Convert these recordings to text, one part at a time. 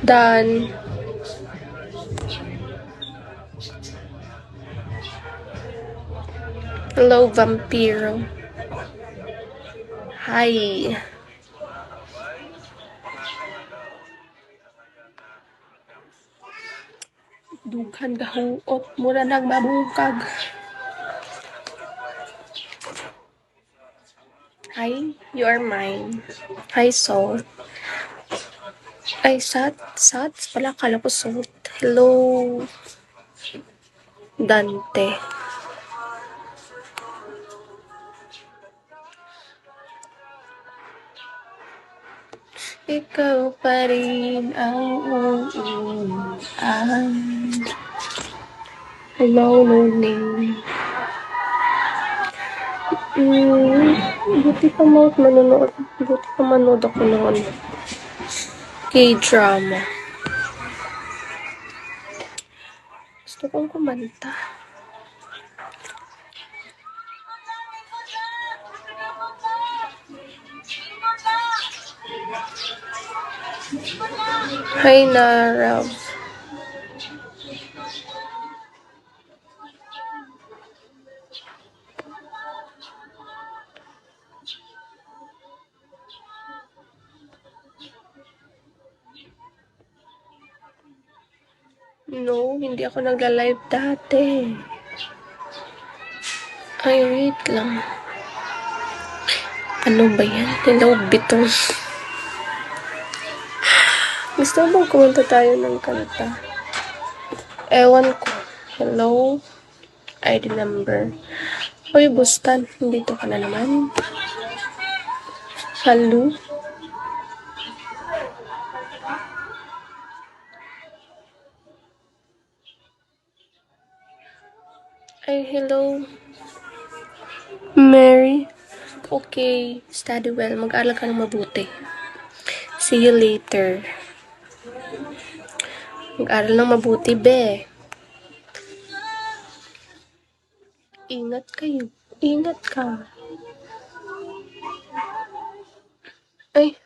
Done. Hello, Vampiro. Hi. Dughan gahuot. Mura nang mabungkag. Hi, you are mine. Hi, Soul. Ay, Sats pala. Kala ko Soul. Hello, Dante. Ikaw pa rin ang uuwian. Hello, Learning. Buti pa manonood. Buti pa manood ako noon. K-drama. Gusto kong kumanta. Hi, Narav. No, hindi ako nagla-live dati. Ay, wait lang. Ano ba yan? Hello, Bitong. Gusto mo kumanta tayo ng kanta? Ewan ko. Hello? ID number. Uy, Bustan. Dito ka na naman. Hello? Ay, hello. Mary? Okay. Study well. Mag-aral ka ng mabuti. See you later. Mag-aral ng mabuti, be. Ingat kayo. Ingat ka. Ay.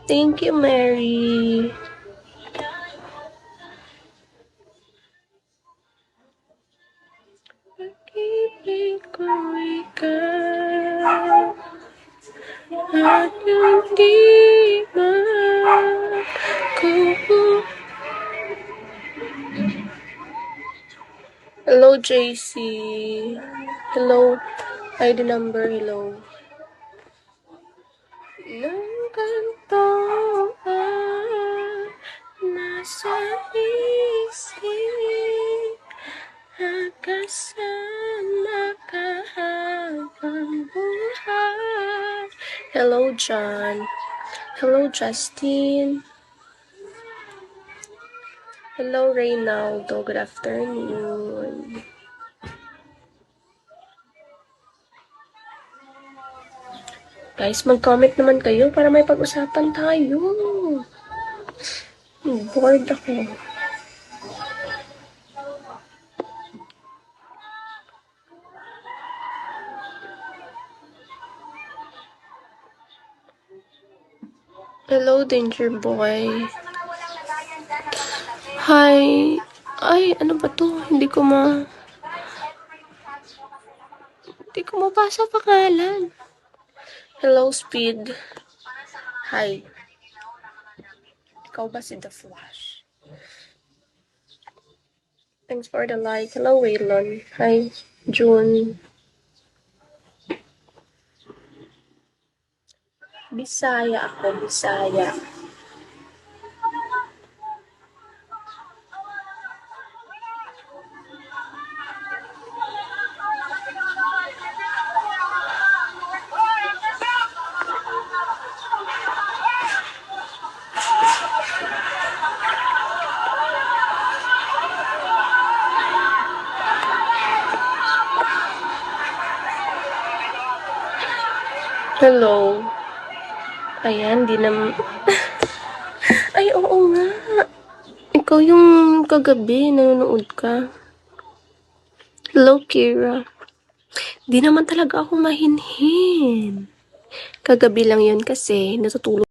Thank you, Mary. Pag-ibig ko ikaw at hindi magkukuha. Hello, JC. Hello. ID number, hello. Nang ganito nasa isip kasama ka habang buhay. Hello, John. Hello, Justin. Hello, Reynaldo. Good afternoon. Guys, mag-comment naman kayo para may pag-usapan tayo. Bored ako. Hello, Danger Boy. Hi. Ay, ano ba to? Hindi ko mabasa pangalan. Hello, Speed. Hi. Ikaw ba si The Flash? Thanks for the like. Hello, Waylon. Hi, June. Bisaya ako, Bisaya. Hello. Ayan, di na... Ay, oo nga. Ikaw yung kagabi, nanonood ka. Hello, Kira. Di naman talaga ako mahinhin. Kagabi lang yun kasi natutulog